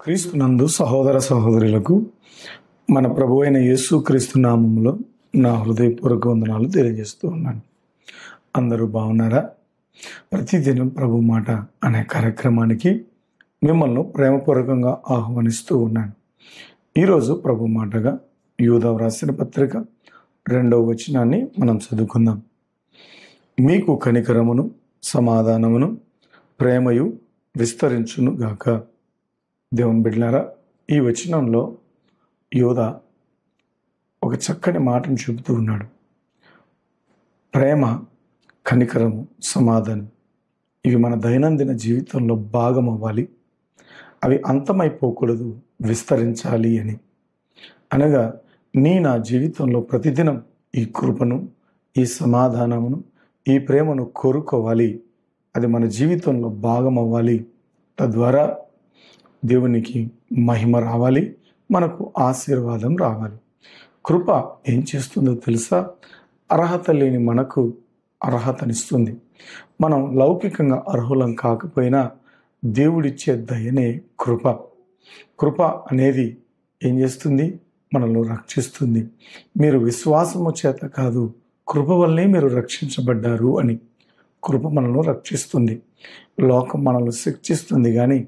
క్రీస్తునందు సహోదర సహోదరులకు మన ప్రభు అయిన యేసు క్రీస్తు నామములో నా హృదయపూర్వక వందనాలు తెలియజేస్తూ ఉన్నాను. అందరూ బాగున్నారా? ప్రతిదినం ప్రభు మాట అనే కార్యక్రమానికి మిమ్మల్ని ప్రేమపూర్వకంగా ఆహ్వానిస్తూ ఉన్నాను. ఈరోజు ప్రభు మాటగా యూదా వ్రాసిన పత్రిక 2వ వచనాన్ని మనం చదువుకుందాం. మీకు కనికరమును సమాధానమును ప్రేమయు విస్తరించును గాక. దేవుని బిడ్డలారా, ఈ వచనంలో యోధ ఒక చక్కని మాటను చెబుతూ ఉన్నాడు. ప్రేమ, కనికరము, సమాధానం ఇవి మన దైనందిన జీవితంలో భాగం అవ్వాలి, అవి అంతమైపోకూడదు, విస్తరించాలి అని. అనగా నా జీవితంలో ప్రతిదినం ఈ కృపను, ఈ సమాధానమును, ఈ ప్రేమను కోరుకోవాలి. అది మన జీవితంలో భాగం అవ్వాలి. తద్వారా దేవునికి మహిమ రావాలి, మనకు ఆశీర్వాదం రావాలి. కృప ఏం చేస్తుందో తెలుసా? అర్హత లేని మనకు అర్హతనిస్తుంది. మనం లౌకికంగా అర్హులం కాకపోయినా దేవుడిచ్చే దయనే కృప. కృప అనేది ఏం చేస్తుంది? మనల్ని రక్షిస్తుంది. మీరు విశ్వాసము చేత కాదు, కృప వల్లే మీరు రక్షించబడ్డారు అని. కృప మనల్ని రక్షిస్తుంది. లోకం మనల్ని శిక్షిస్తుంది, కానీ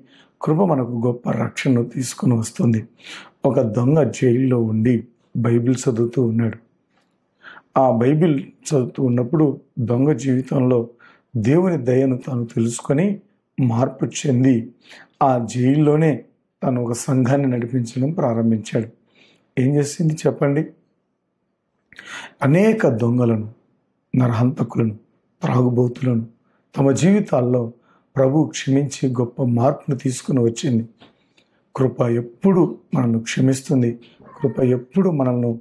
కృప మనకు గొప్ప రక్షణను తీసుకుని వస్తుంది. ఒక దొంగ జైల్లో ఉండి బైబిల్ చదువుతూ ఉన్నాడు. ఆ బైబిల్ చదువుతూ ఉన్నప్పుడు దొంగ జీవితంలో దేవుని దయను తాను తెలుసుకొని మార్పు చెంది ఆ జైల్లోనే తను ఒక సంఘాన్ని నడిపించడం ప్రారంభించాడు. ఏం చేసింది చెప్పండి? అనేక దొంగలను, నరహంతకులను, త్రాగుబోతులను తమ జీవితాల్లో ప్రభు క్షమించి గొప్ప మార్పును తీసుకుని వచ్చింది. కృప ఎప్పుడు మనల్ని క్షమిస్తుంది, కృప ఎప్పుడు మనల్ని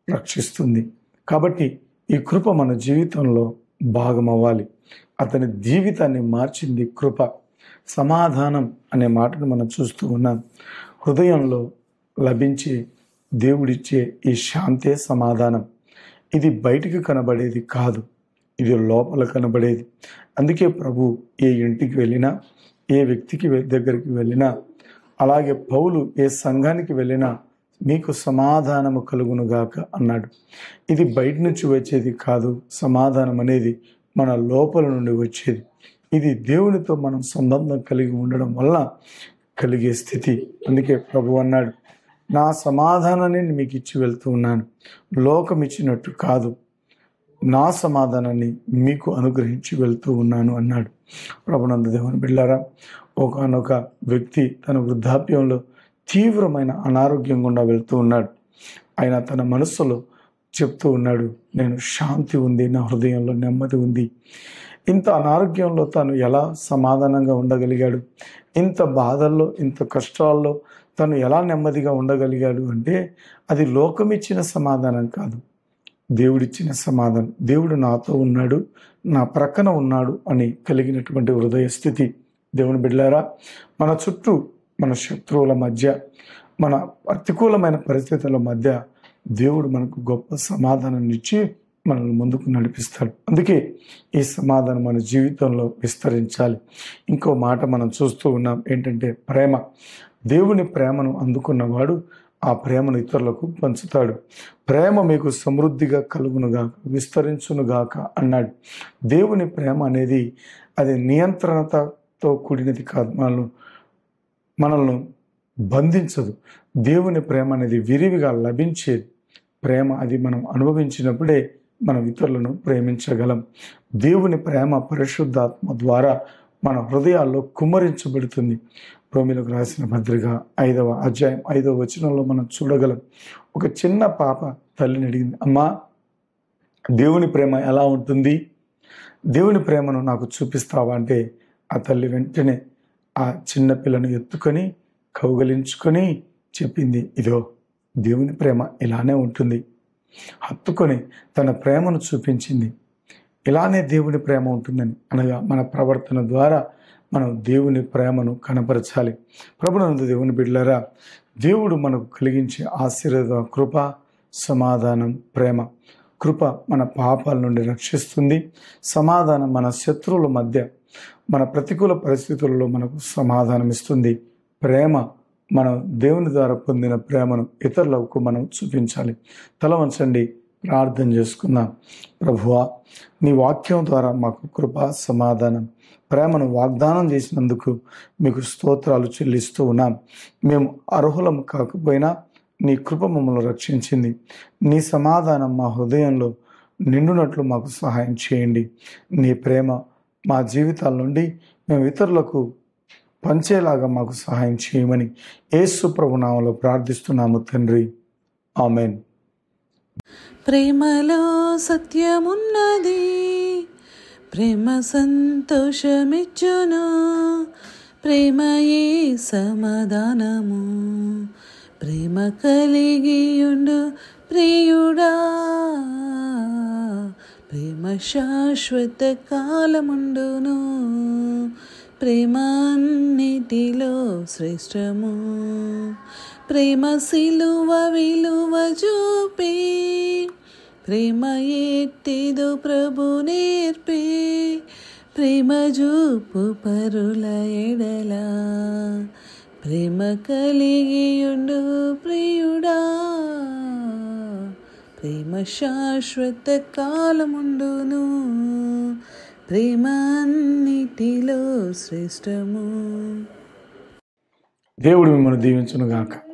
రక్షిస్తుంది. కాబట్టి ఈ కృప మన జీవితంలో భాగం అవ్వాలి. అతని జీవితాన్ని మార్చింది కృప. సమాధానం అనే మాటను మనం చూస్తూ ఉన్నాం. హృదయంలో లభించే దేవుడిచ్చే ఈ శాంతే సమాధానం. ఇది బయటికి కనబడేది కాదు, ఇది లోపల కనబడేది. అందుకే ప్రభు ఏ ఇంటికి వెళ్ళినా, ఏ వ్యక్తికి దగ్గరికి వెళ్ళినా, అలాగే పౌలు ఏ సంఘానికి వెళ్ళినా మీకు సమాధానము కలుగునుగాక అన్నాడు. ఇది బయట నుంచి వచ్చేది కాదు. సమాధానం అనేది మన లోపల నుండి వచ్చేది. ఇది దేవునితో మనం సంబంధం కలిగి ఉండడం వల్ల కలిగే స్థితి. అందుకే ప్రభు అన్నాడు, నా సమాధానాన్ని మీకు ఇచ్చి వెళ్తూ ఉన్నాను, లోకం ఇచ్చినట్టు కాదు, నా సమాధానాన్ని మీకు అనుగ్రహించి వెళ్తూ ఉన్నాను అన్నాడు. ప్రభునందు దేవుని బిడ్డలారా, ఒకనొక వ్యక్తి తన వృద్ధాప్యంలో తీవ్రమైన అనారోగ్యం గుండా వెళ్తూ ఉన్నాడు. ఆయన తన మనస్సులో చెప్తూ ఉన్నాడు, నేను శాంతి ఉంది, నా హృదయంలో నెమ్మది ఉంది. ఇంత అనారోగ్యంలో తాను ఎలా సమాధానంగా ఉండగలిగాడు? ఇంత బాధల్లో, ఇంత కష్టాల్లో తను ఎలా నెమ్మదిగా ఉండగలిగాడు అంటే అది లోకమిచ్చిన సమాధానం కాదు, దేవుడిచ్చిన సమాధానం. దేవుడు నాతో ఉన్నాడు, నా ప్రక్కన ఉన్నాడు అని కలిగినటువంటి హృదయ స్థితి. దేవుని బిడ్డలారా, మన చుట్టూ మన శత్రువుల మధ్య, మన ప్రతికూలమైన పరిస్థితుల మధ్య దేవుడు మనకు గొప్ప సమాధానాన్ని ఇచ్చి మనల్ని ముందుకు నడిపిస్తాడు. అందుకే ఈ సమాధానం మన జీవితంలో విస్తరించాలి. ఇంకో మాట మనం చూస్తూ ఉన్నాం, ఏంటంటే ప్రేమ. దేవుని ప్రేమను అందుకున్నవాడు ఆ ప్రేమను ఇతరులకు పంచుతాడు. ప్రేమ మీకు సమృద్ధిగా కలుగునుగాక, విస్తరించునుగాక అన్నాడు. దేవుని ప్రేమ అనేది అది నియంత్రణతో కూడినది కాదు, మనల్ని బంధించదు. దేవుని ప్రేమ అనేది విరివిగా లభించేది ప్రేమ. అది మనం అనుభవించినప్పుడే మనం ఇతరులను ప్రేమించగలం. దేవుని ప్రేమ పరిశుద్ధాత్మ ద్వారా మన హృదయాల్లో కుమ్మరించబడుతుంది. రోమీయులకు రాసిన పత్రిక 5వ అధ్యాయం 5వ వచనంలో మనం చూడగలం. ఒక చిన్న పాప తల్లిని అడిగింది, అమ్మా, దేవుని ప్రేమ ఎలా ఉంటుంది? దేవుని ప్రేమను నాకు చూపిస్తావా అంటే ఆ తల్లి వెంటనే ఆ చిన్న పిల్లను ఎత్తుకొని కౌగలించుకొని చెప్పింది, ఇదో దేవుని ప్రేమ ఇలానే ఉంటుంది. హత్తుకొని తన ప్రేమను చూపించింది. ఇలానే దేవుని ప్రేమ ఉంటుందని. అనగా మన ప్రవర్తన ద్వారా మనం దేవుని ప్రేమను కనపరచాలి. ప్రభునందు దేవుని బిడ్డలారా, దేవుడు మనకు కలిగించే ఆశీర్వాద కృప, సమాధానం, ప్రేమ. కృప మన పాపాల నుండి రక్షిస్తుంది. సమాధానం మన శత్రువుల మధ్య, మన ప్రతికూల పరిస్థితుల్లో మనకు సమాధానం ఇస్తుంది. ప్రేమ మనం దేవుని ద్వారా పొందిన ప్రేమను ఇతరులకు మనం చూపించాలి. తల వంచండి, ప్రార్థన చేసుకుందాం. ప్రభువా, నీ వాక్యం ద్వారా మాకు కృప, సమాధానం, ప్రేమను వాగ్దానం చేసినందుకు మీకు స్తోత్రాలు చెల్లిస్తూ ఉన్నాం. మేము అర్హులం కాకపోయినా నీ కృప మమ్మల్ని రక్షించింది. నీ సమాధానం మా హృదయంలో నిండునట్లు మాకు సహాయం చేయండి. నీ ప్రేమ మా జీవితాల నుండి మేము ఇతరులకు పంచేలాగా మాకు సహాయం చేయమని యేసు ప్రభు నామములో ప్రార్థిస్తున్నాము తండ్రి. ఆమెన్. ప్రేమలో సత్యమున్నది, ప్రేమ సంతోషమిచ్చును, ప్రేమయే సమాధానము, ప్రేమ కలిగియుండు ప్రియుడా, ప్రేమ శాశ్వత కాలముండును, ప్రేమ అన్నిటిలో శ్రేష్టము, ప్రేమ సిలువ విలువ చూపి, ప్రేమ ఎట్టిదో ప్రభు నేర్పి, ప్రేమ చూపు పరుల ఎడల, ప్రేమ కలిగియుండు ప్రియుడా, ప్రేమ శాశ్వత కాలముండును, ప్రేమ అన్నిటిలో శ్రేష్టము. దేవుడు మిమ్మల్ని దీవించును గాక.